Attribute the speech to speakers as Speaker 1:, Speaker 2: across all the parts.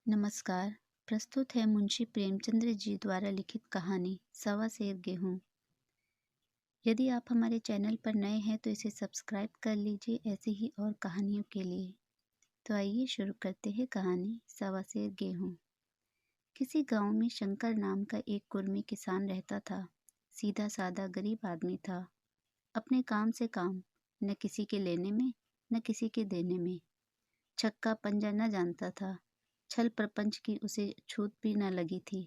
Speaker 1: नमस्कार। प्रस्तुत है मुंशी प्रेमचंद्र जी द्वारा लिखित कहानी सवा सेर गेहूँ। यदि आप हमारे चैनल पर नए हैं तो इसे सब्सक्राइब कर लीजिए ऐसी ही और कहानियों के लिए। तो आइए शुरू करते हैं कहानी सवा सेर गेहूँ। किसी गांव में शंकर नाम का एक कुर्मी किसान रहता था। सीधा सादा गरीब आदमी था। अपने काम से काम, न किसी के लेने में न किसी के देने में। छक्का पंजा न जानता था। छल प्रपंच की उसे छूत भी न लगी थी।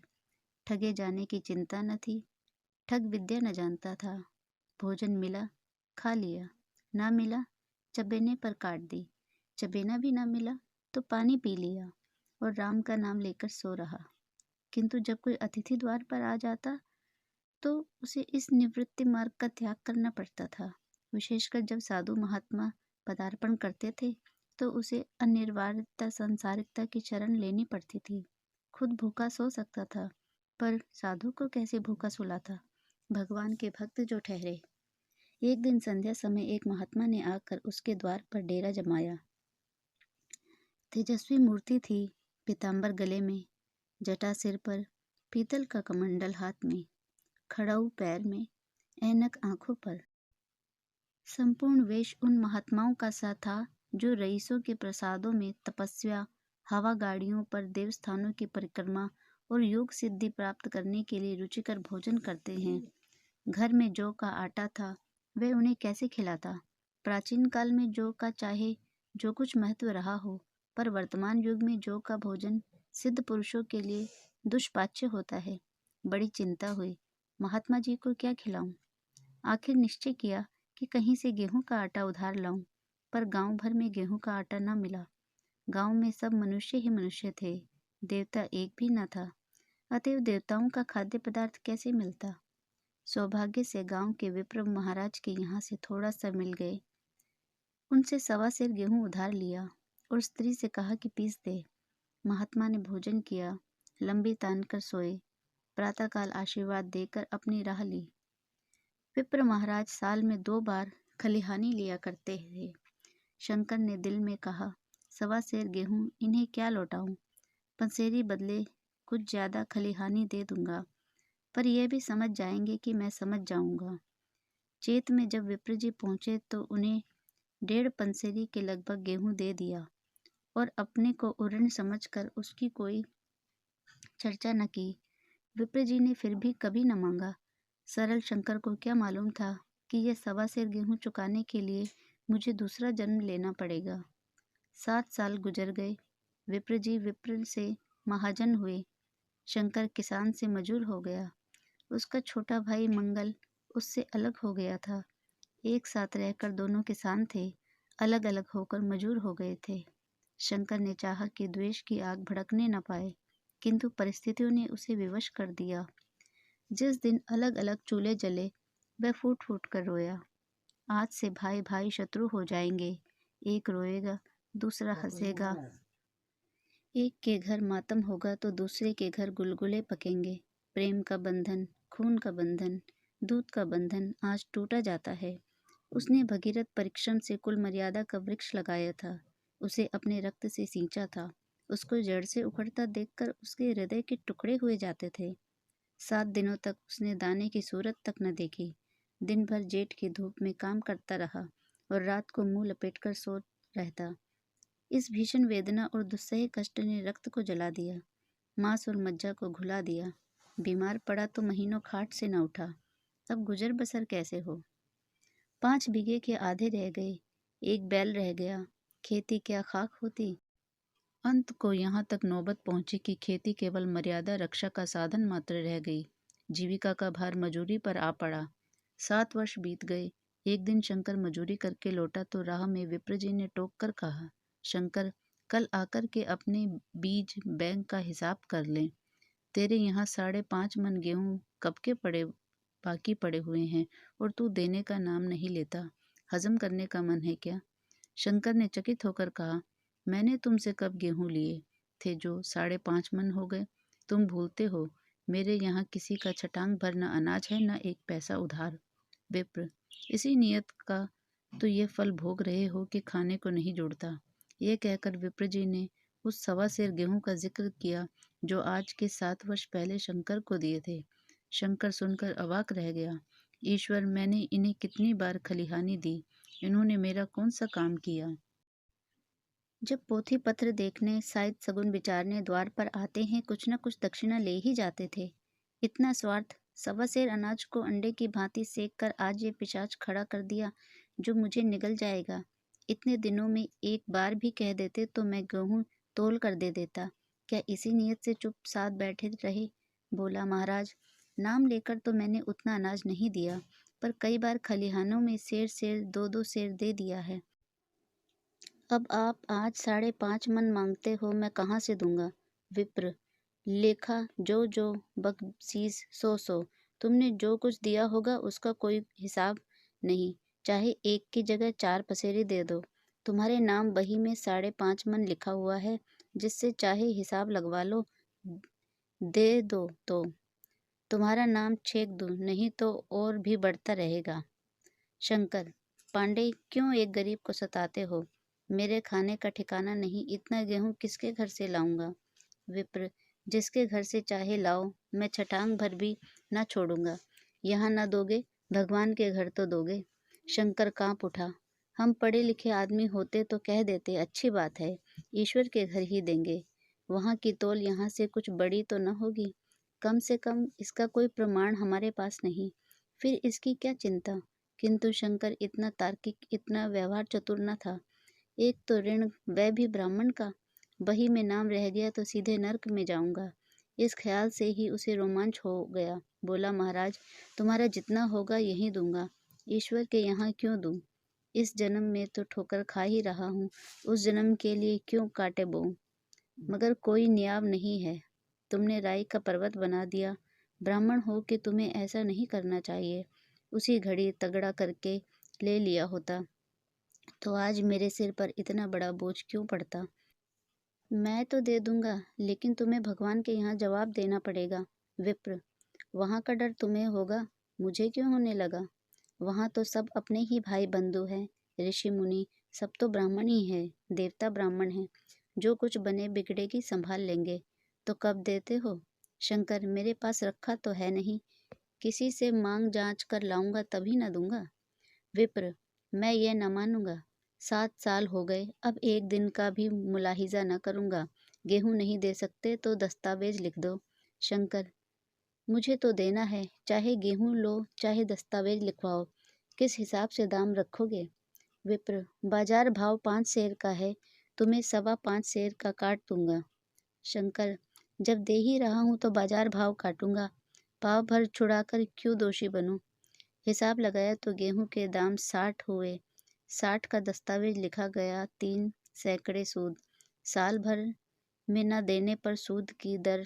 Speaker 1: ठगे जाने की चिंता न थी। ठग विद्या न जानता था। भोजन मिला, खा लिया। ना मिला, चबेने पर काट दी। चबेना भी ना मिला तो पानी पी लिया और राम का नाम लेकर सो रहा। किंतु जब कोई अतिथि द्वार पर आ जाता तो उसे इस निवृत्ति मार्ग का त्याग करना पड़ता था। विशेषकर जब साधु महात्मा पदार्पण करते थे तो उसे अनिवार्यता सांसारिकता की शरण लेनी पड़ती थी। खुद भूखा सो सकता था, पर साधु को कैसे भूखा सुलाता? भगवान के भक्त जो ठहरे। एक दिन संध्या समय एक महात्मा ने आकर उसके द्वार पर डेरा जमाया। तेजस्वी मूर्ति थी, पीताम्बर गले में, जटा सिर पर, पीतल का कमंडल हाथ में, खड़ाऊ पैर में, ऐनक आंखों पर। संपूर्ण वेश उन महात्माओं का सा था जो रईसों के प्रसादों में तपस्या, हवा गाड़ियों पर देवस्थानों की परिक्रमा और योग सिद्धि प्राप्त करने के लिए रुचिकर भोजन करते हैं। घर में जौ का आटा था, वह उन्हें कैसे खिलाता? प्राचीन काल में जौ का चाहे जो कुछ महत्व रहा हो, पर वर्तमान युग में जौ का भोजन सिद्ध पुरुषों के लिए दुष्पाच्य होता है। बड़ी चिंता हुई, महात्मा जी को क्या खिलाऊं? आखिर निश्चय किया कि कहीं से गेहूं का आटा उधार लाऊं, पर गांव भर में गेहूं का आटा न मिला। गांव में सब मनुष्य ही मनुष्य थे, देवता एक भी न था। अतएव देवताओं का खाद्य पदार्थ कैसे मिलता? सौभाग्य से गांव के विप्र महाराज के यहाँ से थोड़ा सा मिल गए। उनसे सवा सेर गेहूं उधार लिया और स्त्री से कहा कि पीस दे। महात्मा ने भोजन किया, लंबी तान कर सोए। प्रातःकाल आशीर्वाद देकर अपनी राह ली। विप्र महाराज साल में 2 बार खलिहानी लिया करते थे। शंकर ने दिल में कहा, सवा सेर गेहूं इन्हें क्या लौटाऊं? पंसेरी बदले कुछ ज्यादा खलिहानी दे दूंगा, पर यह भी समझ जाएंगे कि मैं समझ जाऊंगा। चेत में जब विप्र जी पहुंचे तो उन्हें 1.5 पंसेरी के लगभग गेहूं दे दिया और अपने को उऋण समझकर उसकी कोई चर्चा न की। विप्र जी ने फिर भी कभी न मांगा। सरल शंकर को क्या मालूम था कि यह सवा सेर गेहूं चुकाने के लिए मुझे दूसरा जन्म लेना पड़ेगा। 7 साल गुजर गए। विप्र जी विप्र से महाजन हुए। शंकर किसान से मजूर हो गया। उसका छोटा भाई मंगल उससे अलग हो गया था। एक साथ रहकर दोनों किसान थे, अलग अलग होकर मजूर हो गए थे। शंकर ने चाहा कि द्वेष की आग भड़कने न पाए, किंतु परिस्थितियों ने उसे विवश कर दिया। जिस दिन अलग अलग चूल्हे जले, वह फूट फूट कर रोया। आज से भाई भाई शत्रु हो जाएंगे। एक रोएगा, दूसरा हंसेगा। एक के घर मातम होगा तो दूसरे के घर गुलगुले पकेंगे। प्रेम का बंधन, खून का बंधन, दूध का बंधन आज टूटा जाता है। उसने भगीरथ परिश्रम से कुल मर्यादा का वृक्ष लगाया था, उसे अपने रक्त से सींचा था। उसको जड़ से उखड़ता देखकर उसके हृदय के टुकड़े हुए जाते थे। 7 दिनों तक उसने दाने की सूरत तक न देखी। दिन भर जेठ की धूप में काम करता रहा और रात को मुंह लपेटकर सो रहता। इस भीषण वेदना और दुस्सह कष्ट ने रक्त को जला दिया, मांस और मज्जा को घुला दिया। बीमार पड़ा तो महीनों खाट से न उठा। अब गुजर बसर कैसे हो? 5 बीघे के आधे रह गए, एक बैल रह गया। खेती क्या खाक होती? अंत को यहाँ तक नौबत पहुंची कि खेती केवल मर्यादा रक्षा का साधन मात्र रह गई। जीविका का भार मजूरी पर आ पड़ा। 7 वर्ष बीत गए। एक दिन शंकर मजूरी करके लौटा तो राह में विप्र जी ने टोक कर कहा, शंकर, कल आकर के अपने बीज बैंक का हिसाब कर लें। तेरे यहाँ 5.5 मन गेहूं कब के बाकी पड़े हुए हैं और तू देने का नाम नहीं लेता। हजम करने का मन है क्या? शंकर ने चकित होकर कहा, मैंने तुमसे कब गेहूं लिए थे जो 5.5 मन हो गए? तुम भूलते हो, मेरे यहाँ किसी का छटांग भर न अनाज है न एक पैसा उधार। विप्र, इसी नियत का तो ये फल भोग रहे हो कि खाने को नहीं जुड़ता। यह कहकर विप्र जी ने उस 1.25 गेहूं का जिक्र किया जो आज के 7 वर्ष पहले शंकर को दिए थे। शंकर सुनकर अवाक रह गया। ईश्वर, मैंने इन्हें कितनी बार खलिहानी दी, इन्होंने मेरा कौन सा काम किया। जब पोथी पत्र देखने, शायद सगुन विचारने द्वार पर आते हैं, कुछ न कुछ दक्षिणा ले ही जाते थे। इतना स्वार्थ! 1.25 अनाज को अंडे की भांति सेक कर आज ये पिशाच खड़ा कर दिया जो मुझे निगल जाएगा। इतने दिनों में एक बार भी कह देते तो मैं गेहूं तोल कर दे देता। क्या इसी नियत से चुप साध बैठे रहे? बोला, महाराज, नाम लेकर तो मैंने उतना अनाज नहीं दिया, पर कई बार खलिहानों में सेर सेर 2-2 सेर दे दिया है। अब आप आज 5.5 मन मांगते हो, मैं कहाँ से दूंगा? विप्र, लेखा जो जो, बख्शीश 100-100। तुमने जो कुछ दिया होगा उसका कोई हिसाब नहीं, चाहे एक की जगह 4 पसेरी दे दो। तुम्हारे नाम बही में 5.5 मन लिखा हुआ है, जिससे चाहे हिसाब लगवा लो। दे दो तो तुम्हारा नाम छेक दूं, नहीं तो और भी बढ़ता रहेगा। शंकर, पांडे, क्यों एक गरीब को सताते हो? मेरे खाने का ठिकाना नहीं, इतना गेहूं किसके घर से लाऊंगा? विप्र, जिसके घर से चाहे लाओ, मैं छटांग भर भी ना छोड़ूंगा। यहाँ ना दोगे, भगवान के घर तो दोगे। शंकर कांप उठा। हम पढ़े लिखे आदमी होते तो कह देते, अच्छी बात है, ईश्वर के घर ही देंगे। वहाँ की तौल यहाँ से कुछ बड़ी तो न होगी। कम से कम इसका कोई प्रमाण हमारे पास नहीं, फिर इसकी क्या चिंता? किंतु शंकर इतना तार्किक, इतना व्यवहार चतुर न था। एक तो ऋण, वह भी ब्राह्मण का। बही में नाम रह गया तो सीधे नरक में जाऊंगा। इस ख्याल से ही उसे रोमांच हो गया। बोला, महाराज, तुम्हारा जितना होगा यही दूंगा, ईश्वर के यहाँ क्यों दूं? इस जन्म में तो ठोकर खा ही रहा हूँ, उस जन्म के लिए क्यों कांटे बोऊं? मगर कोई नियाव नहीं है। तुमने राई का पर्वत बना दिया। ब्राह्मण हो के तुम्हें ऐसा नहीं करना चाहिए। उसी घड़ी तगड़ा करके ले लिया होता तो आज मेरे सिर पर इतना बड़ा बोझ क्यों पड़ता? मैं तो दे दूंगा, लेकिन तुम्हें भगवान के यहाँ जवाब देना पड़ेगा। विप्र, वहाँ का डर तुम्हें होगा, मुझे क्यों होने लगा? वहाँ तो सब अपने ही भाई बंधु हैं, ऋषि मुनि सब तो ब्राह्मण ही हैं, देवता ब्राह्मण हैं। जो कुछ बने बिगड़े की संभाल लेंगे। तो कब देते हो? शंकर, मेरे पास रखा तो है नहीं, किसी से मांग जांच कर लाऊंगा तभी न दूंगा। विप्र, मैं ये न मानूंगा। 7 साल हो गए, अब एक दिन का भी मुलाहिजा न करूंगा। गेहूं नहीं दे सकते तो दस्तावेज लिख दो। शंकर, मुझे तो देना है, चाहे गेहूं लो चाहे दस्तावेज लिखवाओ। किस हिसाब से दाम रखोगे? विप्र, बाजार भाव 5 सेर का है, तुम्हें 5.25 सेर का काट दूंगा। शंकर, जब दे ही रहा हूं तो बाजार भाव काटूंगा, पाव भर छुड़ाकर क्यों दोषी बनूं? हिसाब लगाया तो गेहूं के दाम 60 हुए। 60 का दस्तावेज लिखा गया, 3 सैकड़े सूद। साल भर में न देने पर सूद की दर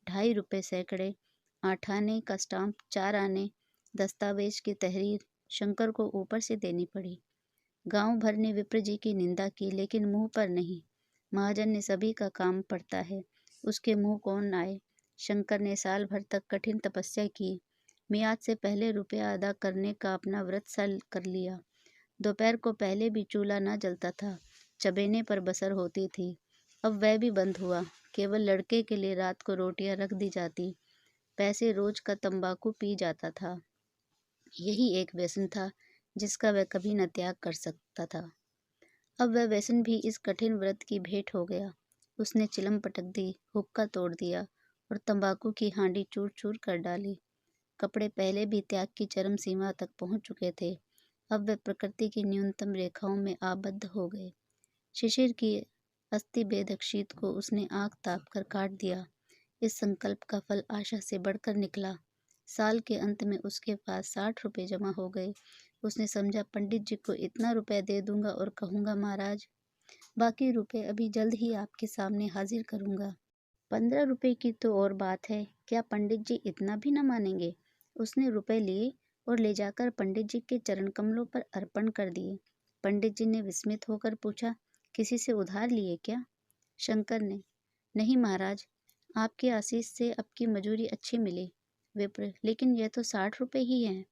Speaker 1: 2.5 रुपये सैकड़े। 8 आने का स्टाम्प, 4 आने। दस्तावेज की तहरीर शंकर को ऊपर से देनी पड़ी। गांव भर ने विप्र जी की निंदा की, लेकिन मुंह पर नहीं। महाजन ने सभी का काम पड़ता है, उसके मुंह कौन आए? शंकर ने साल भर तक कठिन तपस्या की, मियाद से पहले रुपया अदा करने का अपना व्रत सा कर लिया। दोपहर को पहले भी चूल्हा न जलता था, चबेने पर बसर होती थी। अब वह भी बंद हुआ, केवल लड़के के लिए रात को रोटियां रख दी जाती। पैसे रोज का तंबाकू पी जाता था। यही एक व्यसन था जिसका वह कभी न त्याग कर सकता था। अब वह व्यसन भी इस कठिन व्रत की भेंट हो गया। उसने चिलम पटक दी, हुक्का तोड़ दिया और तंबाकू की हांडी चूर चूर कर डाली। कपड़े पहले भी त्याग की चरम सीमा तक पहुंच चुके थे, अब वे प्रकृति की न्यूनतम रेखाओं में आबद्ध हो गए। शिशिर की अस्थि बेधक शीत को उसने आग ताप कर काट दिया। इस संकल्प का फल आशा से बढ़कर निकला। साल के अंत में उसके पास 60 रुपये जमा हो गए। उसने समझा, पंडित जी को इतना रुपया दे दूंगा और कहूंगा, महाराज, बाकी रुपए अभी जल्द ही आपके सामने हाजिर करूंगा। 15 रुपए की तो और बात है, क्या पंडित जी इतना भी न मानेंगे? उसने रुपए लिए और ले जाकर पंडित जी के चरण कमलों पर अर्पण कर दिए। पंडित जी ने विस्मित होकर पूछा, किसी से उधार लिए क्या? शंकर ने, नहीं महाराज, आपके आशीष से अब की मजूरी अच्छी मिली। विप्र, लेकिन यह तो 60 रुपए ही हैं।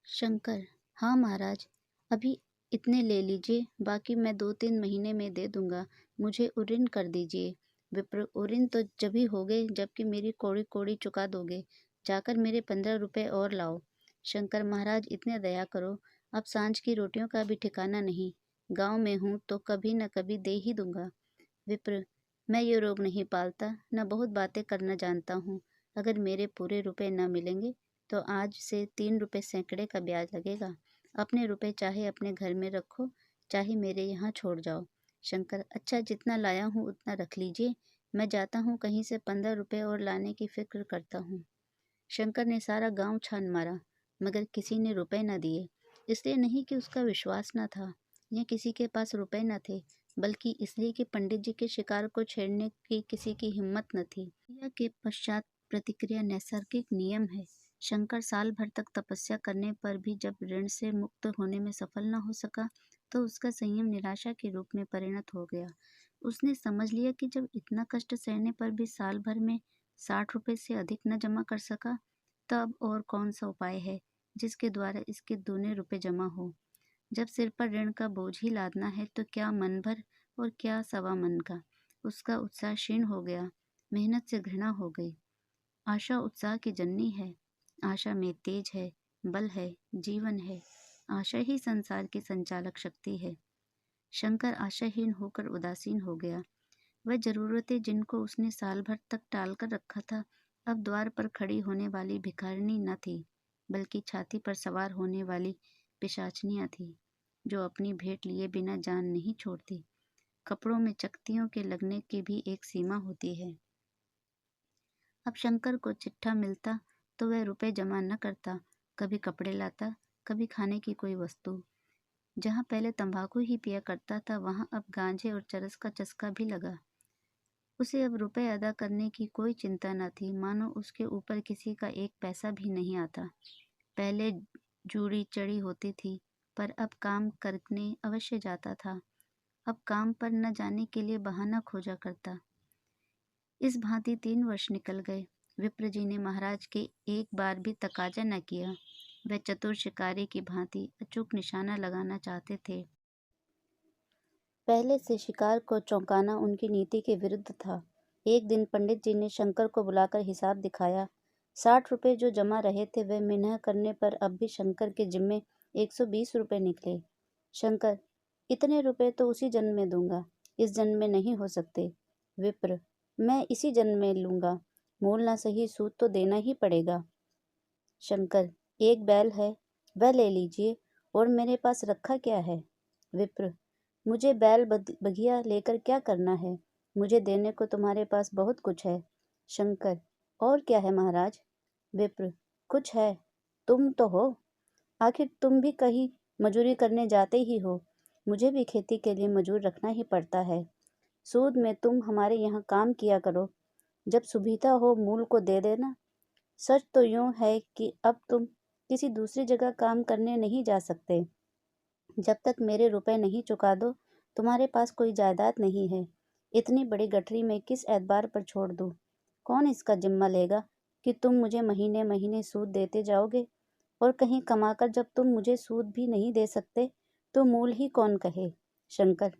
Speaker 1: शंकर, हाँ महाराज, अभी इतने ले लीजिए, बाकी मैं 2-3 महीने में दे दूंगा। मुझे उऋण कर दीजिए। विप्र, उऋण तो जभी होगे जबकि मेरी कौड़ी कौड़ी चुका दोगे। जाकर मेरे 15 रुपए और लाओ। शंकर, महाराज इतने दया करो, अब सांझ की रोटियों का भी ठिकाना नहीं। गांव में हूँ तो कभी न कभी दे ही दूंगा। विप्र, मैं ये रोग नहीं पालता, न बहुत बातें करना जानता हूँ। अगर मेरे पूरे रुपए न मिलेंगे तो आज से 3 रुपए सैकड़े का ब्याज लगेगा। अपने रुपए चाहे अपने घर में रखो, चाहे मेरे यहाँ छोड़ जाओ। शंकर, अच्छा जितना लाया हूँ उतना रख लीजिए। मैं जाता हूँ कहीं से 15 रुपए और लाने की फिक्र करता हूँ। शंकर ने सारा गांव छान मारा, मगर किसी ने रुपए न दिए। इसलिए नहीं कि उसका विश्वास न था या किसी के पास रुपए न थे, बल्कि इसलिए कि पंडित जी के शिकार को छेड़ने की किसी की हिम्मत न थी। क्रिया के पश्चात प्रतिक्रिया नैसर्गिक नियम है। शंकर साल भर तक तपस्या करने पर भी जब ऋण से मुक्त होने में सफल न हो सका, तो उसका संयम निराशा के रूप में परिणत हो गया। उसने समझ लिया कि जब इतना कष्ट सहने पर भी साल भर में 60 रुपए से अधिक न जमा कर सका, तब और कौन सा उपाय है जिसके द्वारा इसके दूने रुपए जमा हो। जब सिर पर ऋण का बोझ ही लादना है तो क्या मन भर और क्या सवा मन का। उसका उत्साह क्षीण हो गया, मेहनत से घृणा हो गई। आशा उत्साह की जननी है। आशा में तेज है, बल है, जीवन है। आशा ही संसार की संचालक शक्ति है। शंकर आशाहीन होकर उदासीन हो गया। वह जरूरतें जिनको उसने साल भर तक टाल कर रखा था, अब द्वार पर खड़ी होने वाली भिखारिणी न थी, बल्कि छाती पर सवार होने वाली पिशाचनियां थी, जो अपनी भेंट लिए बिना जान नहीं छोड़ती। कपड़ों में चकतियों के लगने की भी एक सीमा होती है। अब शंकर को चिट्ठा मिलता तो वह रुपए जमा न करता, कभी कपड़े लाता, कभी खाने की कोई वस्तु। जहाँ पहले तंबाकू ही पिया करता था, वहाँ अब गांजे और चरस का चस्का भी लगा। उसे अब रुपए अदा करने की कोई चिंता न थी, मानो उसके ऊपर किसी का एक पैसा भी नहीं आता। पहले जूड़ी चढ़ी होती थी, पर अब काम करने अवश्य जाता था। अब काम पर न जाने के लिए बहाना खोजा करता। इस भांति 3 वर्ष निकल गए। विप्र जी ने महाराज के एक बार भी तकाजा न किया। वह चतुर शिकारी की भांति अचूक निशाना लगाना चाहते थे। पहले से शिकार को चौंकाना उनकी नीति के विरुद्ध था। एक दिन पंडित जी ने शंकर को बुलाकर हिसाब दिखाया। 60 रुपए जो जमा रहे थे, वे मिन्ह करने पर अब भी शंकर के जिम्मे 120 रुपए निकले। शंकर, इतने रुपए तो उसी जन्म में दूंगा, इस जन्म में नहीं हो सकते। विप्र, मैं इसी जन्म में लूंगा, मूल ना सही सूद तो देना ही पड़ेगा। शंकर, एक बैल है, वह ले लीजिए, और मेरे पास रखा क्या है। विप्र, मुझे बैल बघिया लेकर क्या करना है, मुझे देने को तुम्हारे पास बहुत कुछ है। शंकर, और क्या है महाराज। विप्र, कुछ है, तुम तो हो, आखिर तुम भी कहीं मजूरी करने जाते ही हो। मुझे भी खेती के लिए मजूर रखना ही पड़ता है। सूद में तुम हमारे यहाँ काम किया करो, जब सुविधा हो मूल को दे देना। सच तो यूं है कि अब तुम किसी दूसरी जगह काम करने नहीं जा सकते। जब तक मेरे रुपए नहीं चुका दो, तुम्हारे पास कोई जायदाद नहीं है। इतनी बड़ी गठरी में किस एतबार पर छोड़ दूं? कौन इसका जिम्मा लेगा कि तुम मुझे महीने महीने सूद देते जाओगे, और कहीं कमाकर जब तुम मुझे सूद भी नहीं दे सकते तो मूल ही कौन कहे। शंकर,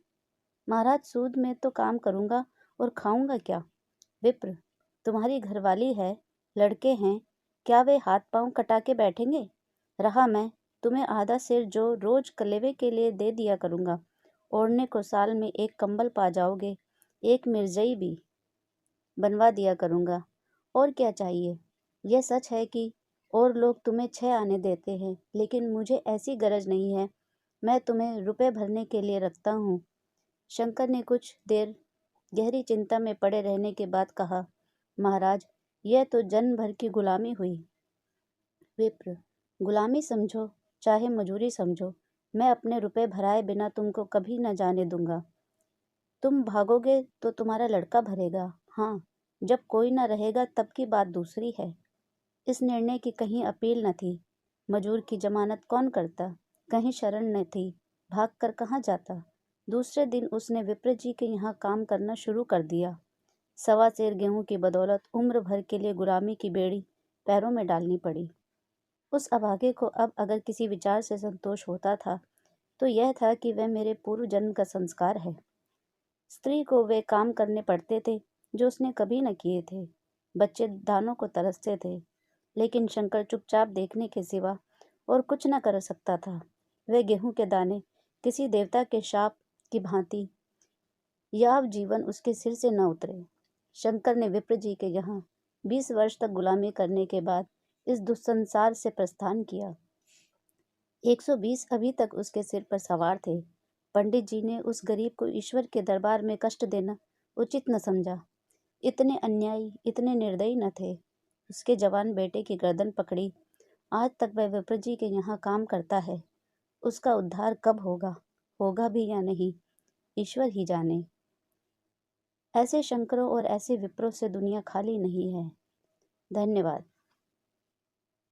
Speaker 1: महाराज सूद में तो काम करूंगा और खाऊंगा क्या। विप्र, तुम्हारी घरवाली है, लड़के हैं, क्या वे हाथ पांव कटा के बैठेंगे। रहा मैं, तुम्हें आधा सिर जो रोज कलेवे के लिए दे दिया करूंगा। ओढ़ने को साल में एक कंबल पा जाओगे, एक मिर्जई भी बनवा दिया करूंगा। और क्या चाहिए। यह सच है कि और लोग तुम्हें 6 आने देते हैं, लेकिन मुझे ऐसी गरज नहीं है। मैं तुम्हें रुपए भरने के लिए रखता हूँ। शंकर ने कुछ देर गहरी चिंता में पड़े रहने के बाद कहा, महाराज, यह तो जन्म भर की गुलामी हुई। विप्र, गुलामी समझो चाहे मजूरी समझो, मैं अपने रुपए भराए बिना तुमको कभी न जाने दूंगा। तुम भागोगे तो तुम्हारा लड़का भरेगा। हाँ, जब कोई न रहेगा तब की बात दूसरी है। इस निर्णय की कहीं अपील न थी। मजूर की जमानत कौन करता, कहीं शरण न थी, भाग कर कहाँ जाता। दूसरे दिन उसने विप्र जी के यहाँ काम करना शुरू कर दिया। 1.25 सेर गेहूं की बदौलत उम्र भर के लिए गुलामी की बेड़ी पैरों में डालनी पड़ी। उस अभागे को अब अगर किसी विचार से संतोष होता था तो यह था कि वह मेरे पूर्व जन्म का संस्कार है। स्त्री को वे काम करने पड़ते थे जो उसने कभी न किए थे। बच्चे दानों को तरसते थे, लेकिन शंकर चुपचाप देखने के सिवा और कुछ न कर सकता था। वे गेहूं के दाने किसी देवता के शाप की भांति याव जीवन उसके सिर से न उतरे। शंकर ने विप्र जी के यहाँ 20 वर्ष तक गुलामी करने के बाद इस दुस्संसार से प्रस्थान किया। 120 अभी तक उसके सिर पर सवार थे। पंडित जी ने उस गरीब को ईश्वर के दरबार में कष्ट देना उचित न समझा। इतने अन्यायी, इतने निर्दयी न थे। उसके जवान बेटे की गर्दन पकड़ी। आज तक वह विप्र जी के यहाँ काम करता है। उसका उद्धार कब होगा, होगा भी या नहीं, ईश्वर ही जाने। ऐसे शंकरों और ऐसे विप्रों से दुनिया खाली नहीं है। धन्यवाद।